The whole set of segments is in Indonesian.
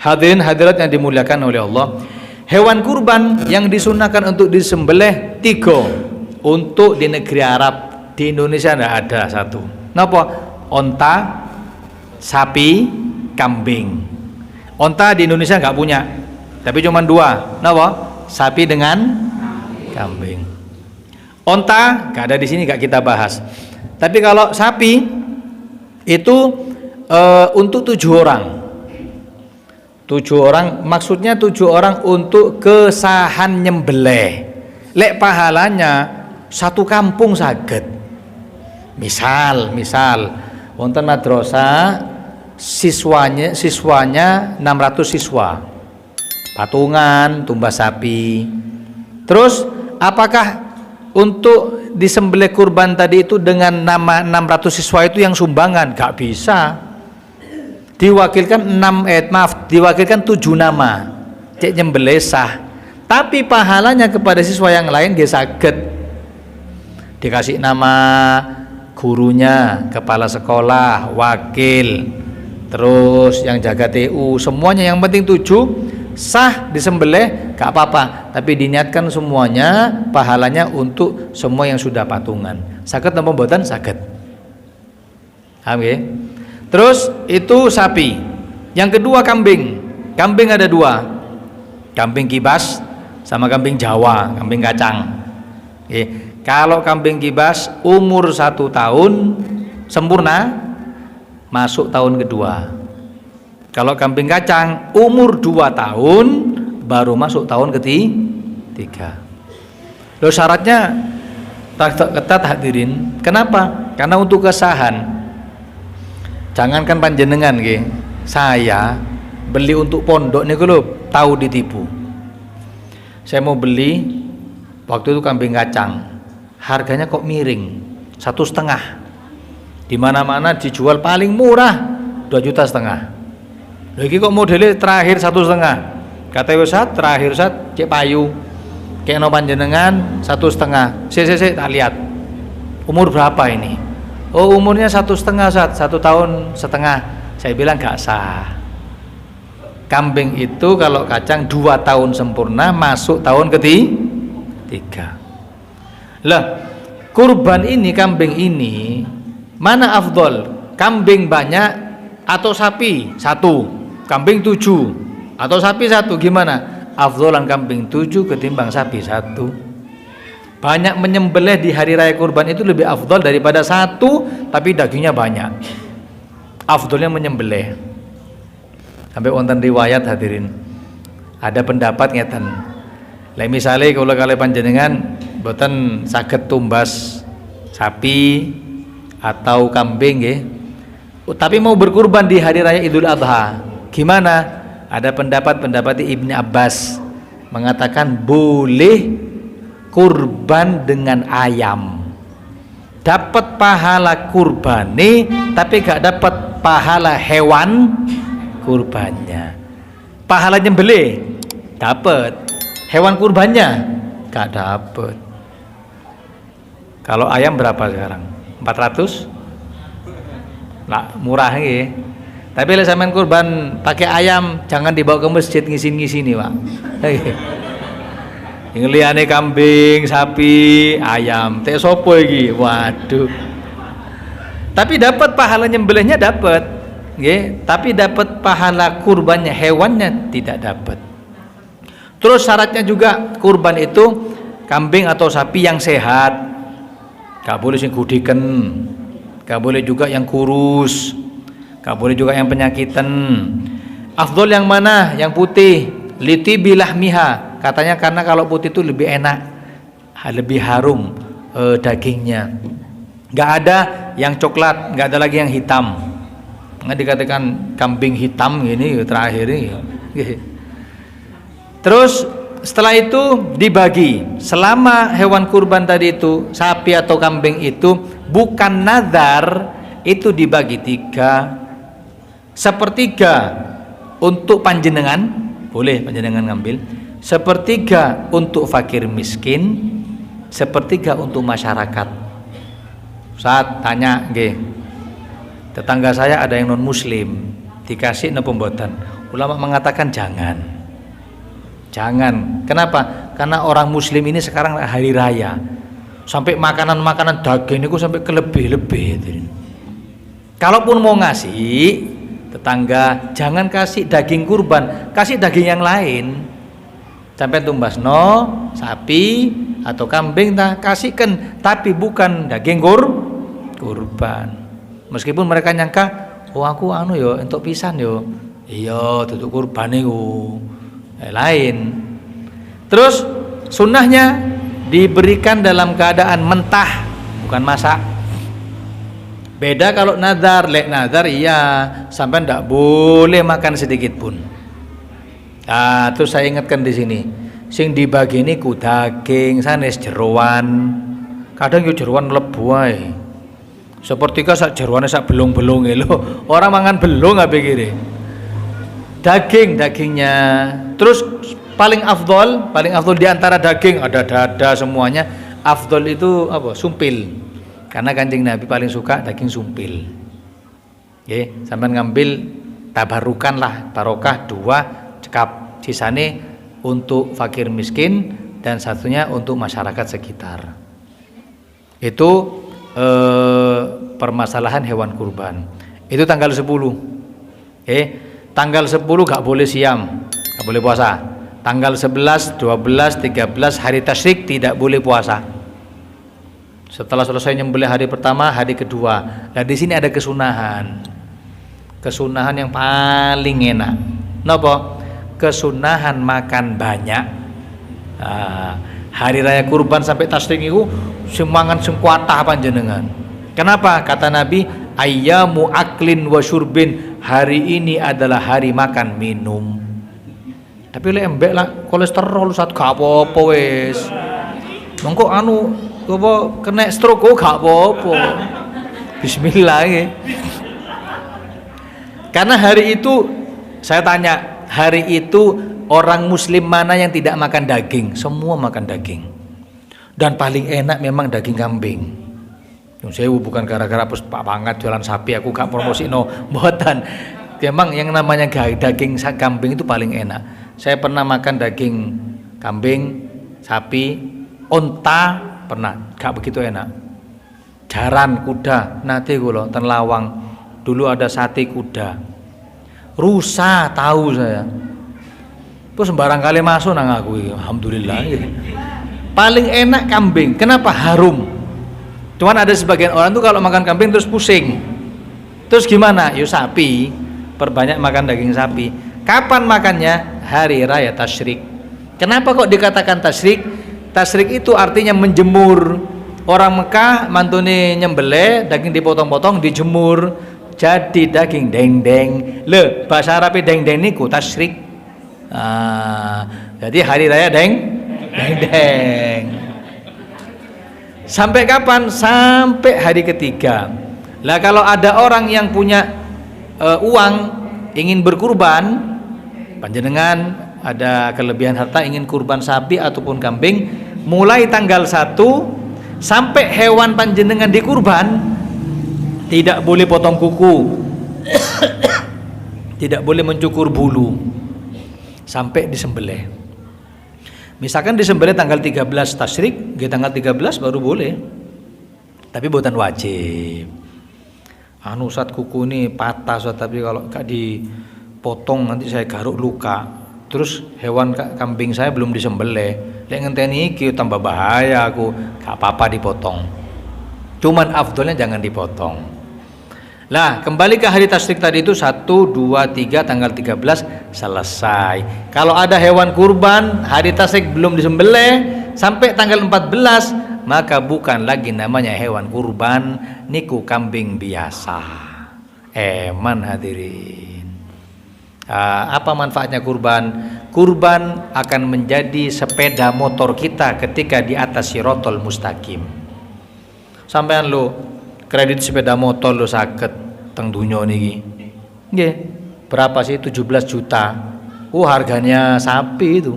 Hadirin hadirat yang dimuliakan oleh Allah, hewan kurban yang disunahkan untuk disembelih 3 untuk di negeri Arab. Di Indonesia tidak ada 1. Napa? Onta, sapi, kambing. Onta di Indonesia nggak punya, tapi cuma 2. Napa? Sapi dengan kambing. Onta nggak ada di sini, nggak kita bahas. Tapi kalau sapi itu untuk 7 orang. 7 orang, maksudnya 7 orang untuk kesahan nyembelih. Lek pahalanya 1 kampung saged. Misal wonten madrasah siswanya 600 siswa. Patungan tumbas sapi. Terus apakah untuk disembelih kurban tadi itu dengan nama 600 siswa itu yang sumbangan? Gak bisa. Diwakilkan 7 nama cek nyembelih sah, tapi pahalanya kepada siswa yang lain dia saged dikasih nama gurunya, kepala sekolah, wakil, terus yang jaga TU, semuanya yang penting 7 sah disembelih gak apa-apa, tapi diniatkan semuanya pahalanya untuk semua yang sudah patungan. Saged napa mboten? Saged. Paham ya? Terus itu sapi. Yang kedua kambing. Kambing ada 2. Kambing kibas sama kambing Jawa, kambing kacang. Kalau kambing kibas umur 1 tahun sempurna masuk tahun kedua. Kalau kambing kacang umur 2 tahun baru masuk tahun ketiga. Loh, syaratnya ketat hadirin. Kenapa? Karena untuk kesahan. Jangankan panjenengan nggih, saya beli untuk pondok niku lho tahu ditipu. Saya mau beli waktu itu kambing kacang, harganya kok miring 1,5. Di mana-mana dijual paling murah 2,5 juta. Lagi kok modelnya terakhir 1,5. Kata Ustaz, terakhir Ustaz cek payu. Kena panjenengan 1,5. Sik tak lihat. Umur berapa ini? Oh, umurnya 1,5 Ustaz, 1,5 tahun. Saya bilang gak sah. Kambing itu kalau kacang 2 tahun sempurna masuk tahun ketiga. Lah, kurban ini, kambing ini mana afdol? Kambing banyak atau sapi 1? Kambing 7 atau sapi 1? Gimana? Afdolan kambing 7 ketimbang sapi 1. Banyak menyembelih di hari raya kurban itu lebih afdol daripada 1 tapi dagingnya banyak. Afdolnya menyembelih. Sampai wonten riwayat hadirin. Ada pendapat ngeten. Lah misale kalau kalian panjenengan boten saged tumbas sapi atau kambing nggih. Tapi mau berkurban di hari raya Idul Adha. Gimana? Ada pendapat Ibnu Abbas mengatakan boleh kurban dengan ayam, dapat pahala kurbani tapi gak dapat pahala hewan kurbannya. Pahala nyembelih dapat, hewan kurbannya gak dapat. Kalau ayam berapa sekarang? 400? Lah murah ya. Tapi kalau sampean kurban pakai ayam jangan dibawa ke masjid ngisin-ngisini Pak. Yang liyane kambing, sapi, ayam, teh sopo iki? Waduh. Tapi dapat pahala nyembelihnya dapat, nggih, tapi dapat pahala kurbannya, hewannya tidak dapat. Terus syaratnya juga kurban itu kambing atau sapi yang sehat. Gak boleh sing gudiken. Gak boleh juga yang kurus. Gak boleh juga yang penyakitan. Afdol yang mana? Yang putih. Liti bilahmiha. Katanya karena kalau putih itu lebih enak, lebih harum dagingnya. Gak ada yang coklat, gak ada lagi yang hitam. Nggak dikatakan kambing hitam gini terakhir ini. Terus setelah itu dibagi. Selama hewan kurban tadi itu sapi atau kambing itu bukan nazar, itu dibagi 3. 1/3 untuk panjenengan, boleh panjenengan ngambil. 1/3 untuk fakir miskin, 1/3 untuk masyarakat. Saat tanya, tetangga saya ada yang non muslim, dikasih napa mboten? Ulama mengatakan jangan. Jangan. Kenapa? Karena orang muslim ini sekarang hari raya. Sampai makanan-makanan daging itu sampai kelebih-lebih. Kalaupun mau ngasih tetangga, jangan kasih daging kurban, kasih daging yang lain. Sampai tumbasno sapi atau kambing kasihkan, tapi bukan daging kurban. Meskipun mereka nyangka, oh aku yo entuk pisan yo. Iya, tutuk kurban iku. Lain. Terus sunnahnya diberikan dalam keadaan mentah, bukan masak. Beda kalau nazar, lek nazar iya, sampai ndak boleh makan sedikit pun. Nah, terus saya ingatkan di sini, sing dibagi niku daging sanes jeroan. Kadang yo jeroan mlebu ae. Sepertika sak jeroane sak belung-belunge lho. Orang mangan belung apa pikire. Dagingnya. Terus paling afdol di antara daging, ada dada semuanya. Afdol itu apa? Sumpil. Karena Kanjeng Nabi paling suka daging sumpil. Nggih, sampean ngambil tabarukan lah, barokah 2 cekap. Sisane untuk fakir miskin dan satunya untuk masyarakat sekitar. Itu permasalahan hewan kurban. Itu tanggal 10. Tanggal 10 gak boleh siam, gak boleh puasa. Tanggal 11, 12, 13 hari tasyrik tidak boleh puasa. Setelah selesai nyembelih hari pertama, hari kedua. Nah di sini ada kesunahan. Kesunahan yang paling enak. Napa? Kesunahan makan banyak. Hari raya kurban sampai tasyrik itu semangan sengkuatah panjenengan. Kenapa? Kata Nabi, ayyamu aklin wa syurbin. Hari ini adalah hari makan minum. Tapi lek embek lah kolesterol sat gak apa-apa wis. Mongko apa kena stroke gak apa-apa. Bismillah ya. Karena hari itu saya tanya, hari itu orang muslim mana yang tidak makan daging? Semua makan daging. Dan paling enak memang daging kambing. Saya bukan gara-gara Pak Pangat jualan sapi aku gak promosi no, mboten. Memang yang namanya daging kambing itu paling enak. Saya pernah makan daging kambing, sapi, onta pernah, gak begitu enak. Jaran kuda, nanti kula ten Lawang dulu ada sate kuda. Rusa tahu saya. Terus sembarang kali masuk nang aku, alhamdulillah. Paling enak kambing. Kenapa? Harum. Cuman ada sebagian orang tuh kalau makan kambing terus pusing. Terus gimana? Yo sapi, perbanyak makan daging sapi. Kapan makannya? Hari raya tasyrik. Kenapa kok dikatakan tasyrik? Tasyrik itu artinya menjemur. Orang Mekah mantune nyembelih, daging dipotong-potong, dijemur, jadi daging deng-deng. Le, bahasa Arab deng-deng niku tasyrik. Jadi hari raya deng-deng. Sampai kapan? Sampai hari ketiga. Lah kalau ada orang yang punya uang ingin berkurban, panjenengan ada kelebihan harta ingin kurban sapi ataupun kambing, mulai tanggal 1 sampai hewan panjenengan dikurban tidak boleh potong kuku, tidak boleh mencukur bulu sampai disembelih. Misalkan disembelih tanggal 13 tasyrik, tanggal 13 baru boleh. Tapi bukan wajib. Ustaz kuku ini patah Ustaz, tapi kalau gak dipotong nanti saya garuk luka. Terus hewan kambing saya belum disembelih. Lek ngenteni iki tambah bahaya aku. Gak apa-apa dipotong. Cuman afdolnya jangan dipotong. Lah, kembali ke hari tasyrik tadi itu 1, 2, 3 tanggal 13 selesai. Kalau ada hewan kurban hari tasyrik belum disembelih sampai tanggal 14, maka bukan lagi namanya hewan kurban, niku kambing biasa. Eman hadirin. Apa manfaatnya kurban? Kurban akan menjadi sepeda motor kita ketika di atas sirotol mustaqim. Sampean lo kredit sepeda motor lo sakit teng dunya niki. Nggih. Berapa sih? 17 juta. Harganya sapi itu.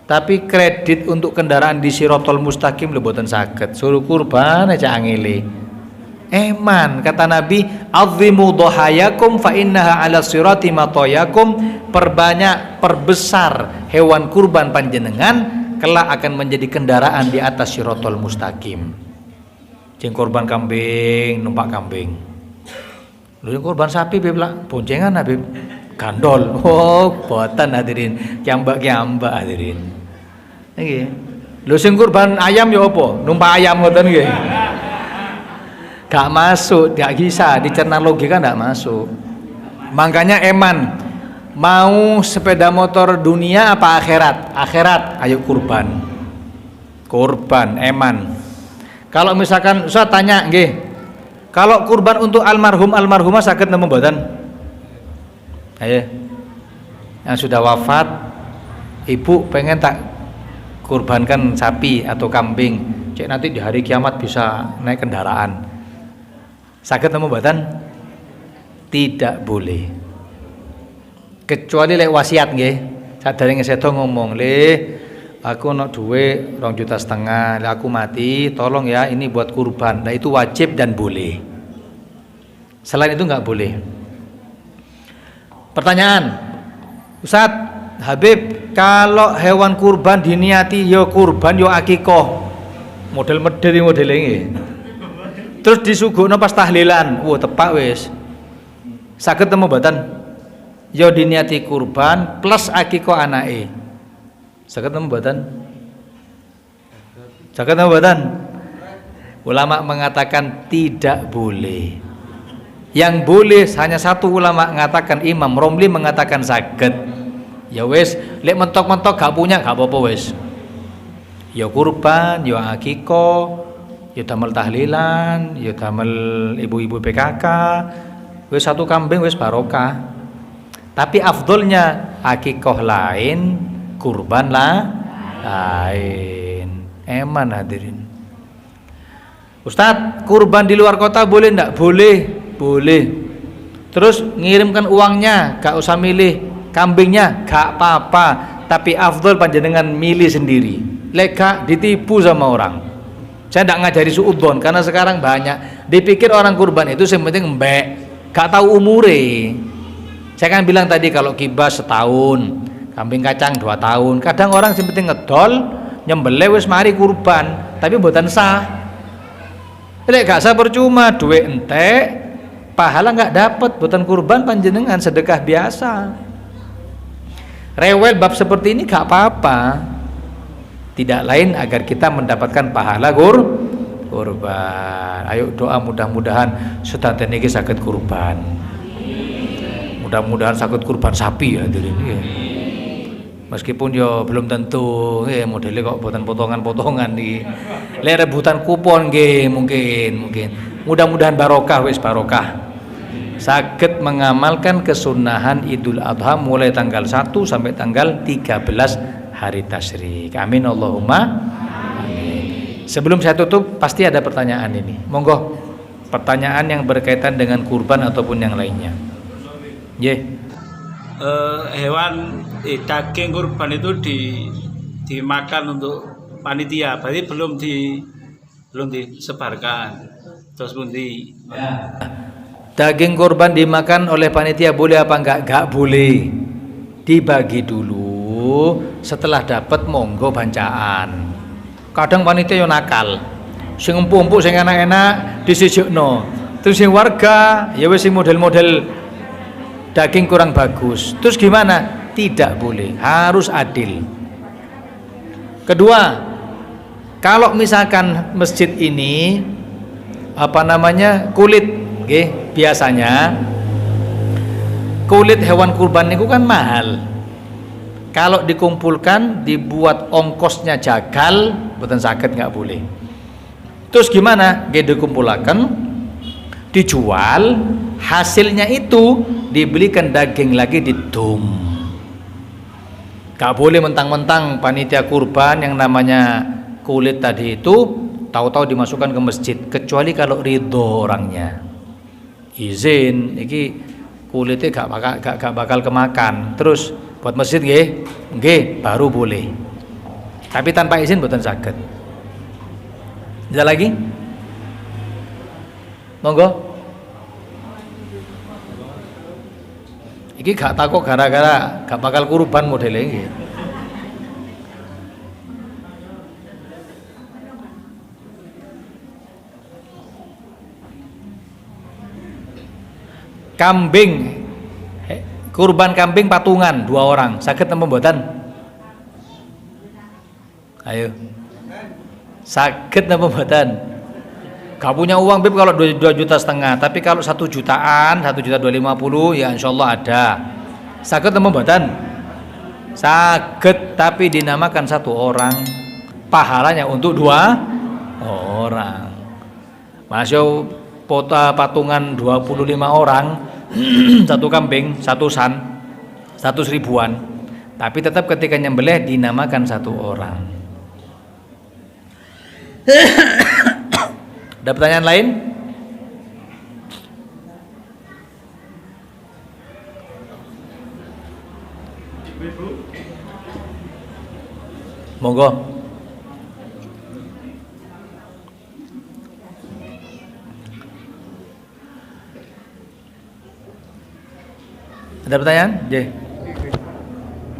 Tapi kredit untuk kendaraan di Sirotol Mustaqim lo mboten saged. Suruh kurban aja angele. Eman, kata Nabi, azimu dhahayakum fa innaha ala sirati matayakum, perbanyak perbesar hewan kurban panjenengan kelak akan menjadi kendaraan di atas siratal mustaqim. Jeng kurban kambing numpak kambing. Lho kurban sapi Beb lah, boncengan Habib. Gandol. Oh, boten hadirin. Kiambak hadirin. Nggih. Lho sing kurban ayam ya apa? Numpak ayam ngoten nggih. Gak masuk, gak bisa, dicerna logika gak masuk. Makanya eman, mau sepeda motor dunia apa akhirat? Akhirat, ayo kurban. Kurban, eman. Kalau misalkan saya tanya nggih, kalau kurban untuk almarhumah saged nemu mboten? Ayo. Yang sudah wafat, ibu pengen tak kurbankan sapi atau kambing, cek nanti di hari kiamat bisa naik kendaraan. Saged nemu mboten? Tidak boleh. Kecuali lek wasiat nggih. Sadurunge sedo ngomong, "Le, aku ono duwe 2,5 juta, lah aku mati, tolong ya ini buat kurban." Nah itu wajib dan boleh. Selain itu nggak boleh. Pertanyaan, Ustadz Habib, kalau hewan kurban diniati yo kurban yo akikoh, model ini. Terus disuguhno pas tahlilan, tepak wis. Saged temu mboten? Ya diniati kurban plus akikah anake. Saged temu mboten? Saged temu mboten? Ulama mengatakan tidak boleh. Yang boleh hanya satu ulama mengatakan, Imam Romli mengatakan saged. Ya wis, lek mentok-mentok gak punya gak apa-apa wis. Ya kurban, ya akikah, ya damel tahlilan, ya damel ibu-ibu PKK, wis satu kambing wis barokah. Tapi afdolnya akikoh lain, kurban lain. Eman hadirin. Ustadz, kurban di luar kota boleh ndak? Boleh. Terus ngirimkan uangnya, gak usah milih kambingnya, gak apa-apa. Tapi afdol panjenengan milih sendiri. Lek ditipu sama orang. Saya tidak ngajari suudzon karena sekarang banyak dipikir orang kurban itu yang penting mbek, gak tahu umure. Saya kan bilang tadi kalau kibas setahun, kambing kacang 2 tahun. Kadang orang yang penting ngedol, nyembelih wis mari kurban, tapi mboten sah. Lek gak sah percuma, duit entek, pahala nggak dapat, mboten kurban panjenengan sedekah biasa. Rewel bab seperti ini gak apa-apa. Tidak lain agar kita mendapatkan pahala kurban. Ayo doa mudah-mudahan sedanten iki saged kurban. Mudah-mudahan saged kurban sapi ya hadirin. Meskipun yo belum tentu, modelnya kok buatan potongan-potongan nih. Lek rebutan kupon nggih mungkin. Mudah-mudahan barokah wis barokah. Saged mengamalkan kesunahan Idul Adha mulai tanggal 1 sampai tanggal 13 hari tasyrik. Amin Allahumma amin. Sebelum saya tutup pasti ada pertanyaan ini. Monggo pertanyaan yang berkaitan dengan kurban ataupun yang lainnya. Hewan daging kurban itu dimakan untuk panitia, berarti belum disebarkan. Terus pundi? Daging kurban dimakan oleh panitia boleh apa enggak? Enggak boleh. Dibagi dulu, setelah dapat monggo bancaan. Kadang panitia yo nakal. Sing empuk-empuk sing enak-enak disijikno. Terus sing warga ya wis sing model-model daging kurang bagus. Terus gimana? Tidak boleh, harus adil. Kedua, kalau misalkan masjid ini kulit, biasanya kulit hewan kurban itu kan mahal. Kalau dikumpulkan dibuat ongkosnya jagal, mboten saged, nggak boleh. Terus gimana? Dikumpulkan, dijual, hasilnya itu dibelikan daging lagi didum. Gak boleh mentang-mentang panitia kurban yang namanya kulit tadi itu tahu-tahu dimasukkan ke masjid, kecuali kalau ridho orangnya izin, iki kulitnya gak bakal kemakan, terus buat masjid nggih baru boleh. Tapi tanpa izin mboten saged. Ada lagi? Monggo. Iki gak takut gara-gara gak bakal kurban modelnya iki. Kambing, kurban kambing patungan 2 orang, saged napa mboten? Ayo. Saged napa mboten? Gak punya uang Bib kalau 2,5 juta, tapi kalau 1 jutaan, 1.250.000 ya insyaallah ada. Saged napa mboten? Saged, tapi dinamakan 1 orang, pahalanya untuk 2 orang. Masuk patungan 25 orang, 1 kambing, 1 san, 100 ribuan. Tapi tetap ketika nyembelih dinamakan 1 orang. Ada pertanyaan lain? Monggo. Ada pertanyaan? J.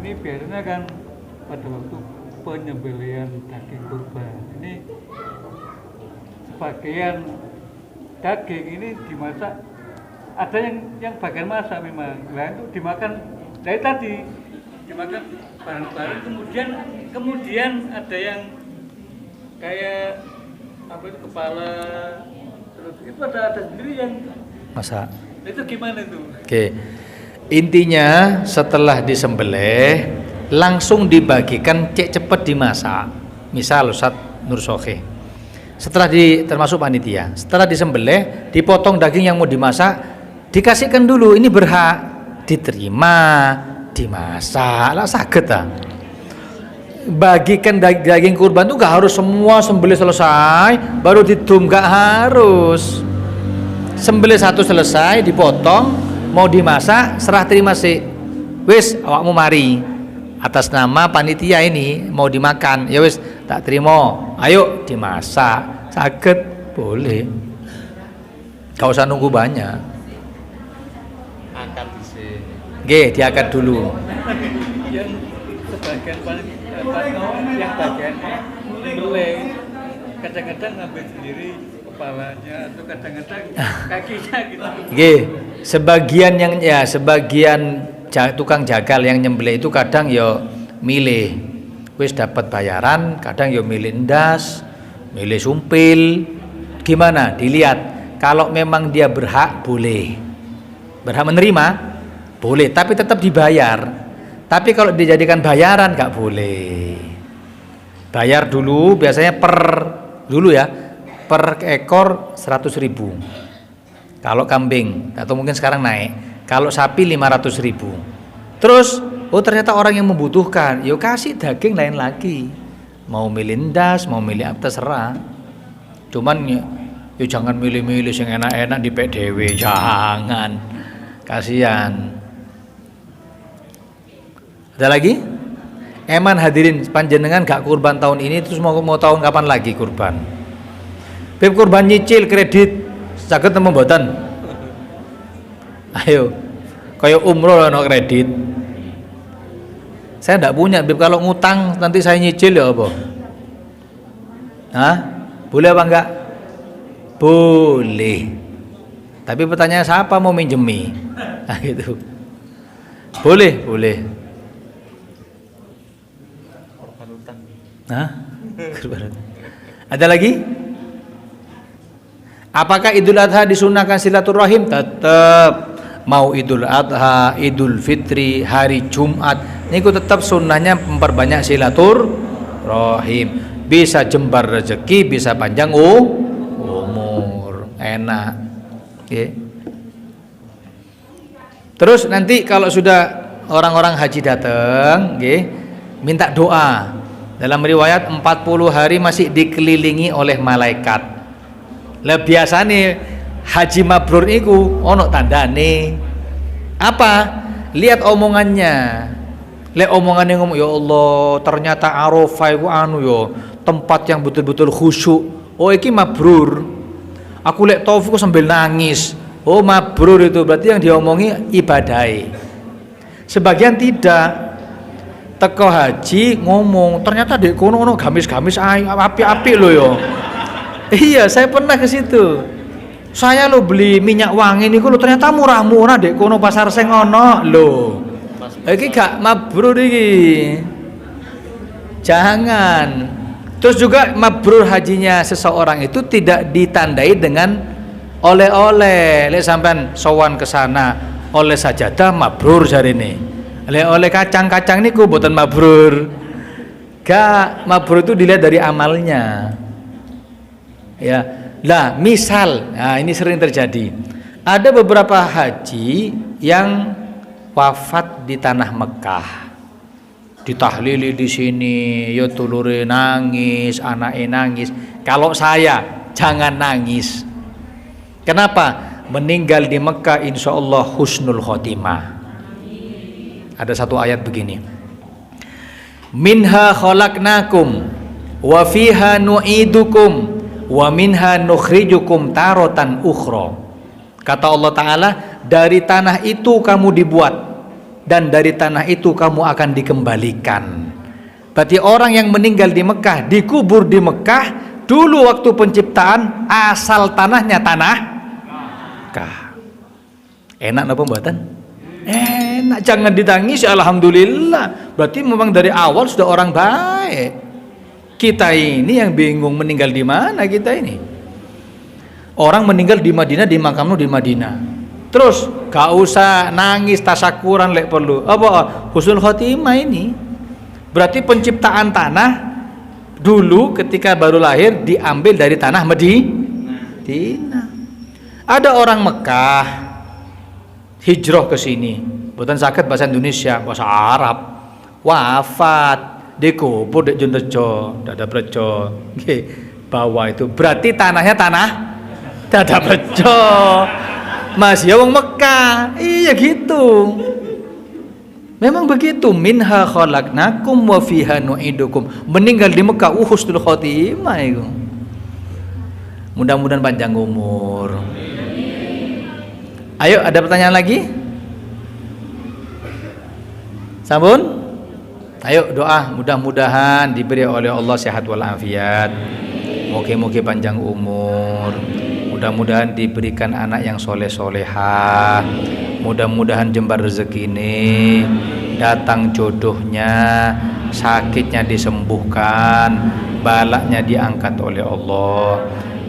Ini biasanya kan pada waktu penyembelihan daging kurban ini sebagian daging ini dimasak, ada yang bagian masak memang, nah itu dimakan dari tadi dimakan bareng-bareng, kemudian ada yang kayak apa itu kepala, terus itu ada sendiri yang Masak. itu gimana itu? Oke. Intinya setelah disembelih langsung dibagikan, cek cepet dimasak. Misal Ustaz Nur Soke, setelah termasuk panitia, setelah disembelih dipotong daging yang mau dimasak, dikasihkan dulu, ini berhak diterima, dimasak lah saged ta. Bagikan daging kurban tuh gak harus semua sembelih selesai baru didum, gak harus. Sembelih 1 selesai dipotong, mau dimasak serah terima sih, wis awakmu mari atas nama panitia ini mau dimakan, ya wis tak terima, ayo dimasak, saged boleh, gak usah nunggu banyak. Akad sih. Oke, diangkat dulu. Yang sebagian yang bagiannya nyembelih, kadang-kadang ngambil sendiri kepalanya atau kadang-kadang kakinya gitu. Oke, sebagian tukang jagal yang nyembelih itu kadang ya milih, wis dapat bayaran, kadang ya milih ndas, milih sumpil. Gimana? Dilihat. Kalau memang dia berhak boleh, berhak menerima boleh, tapi tetap dibayar. Tapi kalau dijadikan bayaran gak boleh. Bayar dulu, biasanya per ekor 100.000 kalau kambing, atau mungkin sekarang naik, kalau sapi 500.000. Terus ternyata orang yang membutuhkan, yuk kasih daging lain lagi, mau milih ndas, mau milih apa terserah. Cuman yuk jangan milih-milih yang enak-enak di PDW, jangan, kasihan. Ada lagi? Eman hadirin panjenengan gak kurban tahun ini, terus mau tahun kapan lagi kurban? Beb kurban nyicil kredit saged napa mboten? Ayo. Kayak umroh ono kredit. Saya enggak punya, Beb, kalau ngutang nanti saya nyicil ya apa? Hah? Boleh apa enggak? Boleh. Tapi pertanyaan siapa mau minjemi? Nah gitu. Boleh, boleh. Korban utang. Hah? Ada lagi? Apakah Idul Adha disunahkan silaturahim? Tetap. Mau Idul Adha, Idul Fitri, hari Jumat, niku tetap sunnahnya memperbanyak silaturahim. Bisa jembar rezeki, bisa panjang umur, enak. Okay. Terus nanti kalau sudah orang-orang haji datang, okay, minta doa. Dalam riwayat 40 hari masih dikelilingi oleh malaikat. Lah biasane haji mabrur iku ono tandane. Apa? Lihat omongannya. Lihat omongannya ngomong, ya Allah, ternyata Arafah iku tempat yang betul-betul khusyuk. Oh iki mabrur. Aku lek taufik sambil nangis. Oh, mabrur itu berarti yang diomongi ibadai. Sebagian tidak. Teko haji ngomong, ternyata dek kono ono gamis-gamis api-api lo yo. Iya, saya pernah ke situ. Saya lo beli minyak wangi niku lo ternyata murah-murah dek kono pasar sing ono lo. Iki gak mabrur iki. Jangan. Terus juga mabrur hajinya seseorang itu tidak ditandai dengan oleh-oleh. Lek sampean sowan ke sana oleh sajadah mabrur jarine. Oleh kacang-kacang niku mboten mabrur. Gak, mabrur itu dilihat dari amalnya. Ya. Lah, misal, nah ini sering terjadi. Ada beberapa haji yang wafat di tanah Mekah. Ditahlili di sini, ya tulure nangis, anake nangis. Kalau saya jangan nangis. Kenapa? Meninggal di Mekah insya Allah husnul khotimah. Ada satu ayat begini. Minha khalaqnakum wa fiha nu'idukum wa minha nukhrijukum taratan ukhra. Kata Allah Ta'ala, dari tanah itu kamu dibuat dan dari tanah itu kamu akan dikembalikan. Berarti orang yang meninggal di Mekah, dikubur di Mekah, dulu waktu penciptaan asal tanahnya tanah Mekah. Enak napa mboten? Enak, jangan ditangis. Alhamdulillah, berarti memang dari awal sudah orang baik. Kita ini yang bingung meninggal di mana kita ini. Orang meninggal di Madinah, di makamnya di Madinah. Terus gak usah nangis tasakuran lek perlu. Apa husnul khotimah ini? Berarti penciptaan tanah dulu ketika baru lahir diambil dari tanah Madinah. Ada orang Mekah hijrah ke sini, bukan sakit bahasa Indonesia, bahasa Arab, wafat, dikubur di Jontejo, Dada Prejo, bawah itu, berarti tanahnya tanah Dada Prejo, masih wong Mekah, iya gitu, memang begitu. Minha khalaqnakum wa fiha nu'idukum. Meninggal di Mekah, husnul khotimah itu. Mudah-mudahan panjang umur. Ayo, ada pertanyaan lagi? Sampun? Ayo doa, mudah-mudahan diberi oleh Allah sehat walafiat. Mugi-mugi panjang umur. Mudah-mudahan diberikan anak yang soleh-solehah. Mudah-mudahan jembar rezeki ini, datang jodohnya, sakitnya disembuhkan, balaknya diangkat oleh Allah.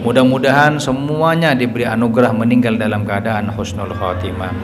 Mudah-mudahan semuanya diberi anugerah meninggal dalam keadaan husnul khatimah.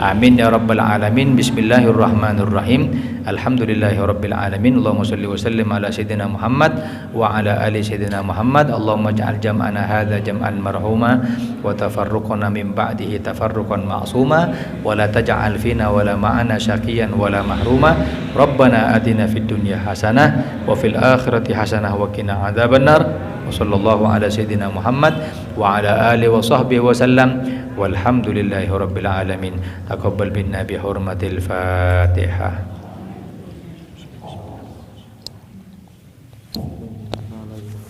Amin ya rabbal alamin. Bismillahirrahmanirrahim. Alhamdulillahirabbil alamin. Allahumma shalli wa sallim ala sayyidina Muhammad wa ala ali sayyidina Muhammad. Allahumma ja'al jam'ana hadza jam'an marhuma wa tafarruqana min ba'dihi tafarruqan ma'suma wa la taj'al fina wa la ma'ana syaqiyan wa la mahruma. Rabbana atina fid dunya hasanah wa fil akhirati hasanah wa qina adzabannar. Wa sallallahu ala sayyidina Muhammad wa ala alihi wa sahbihi wa sallam. Walhamdulillahi rabbil alamin. Taqabbal minna bi hurmatil Fatihah.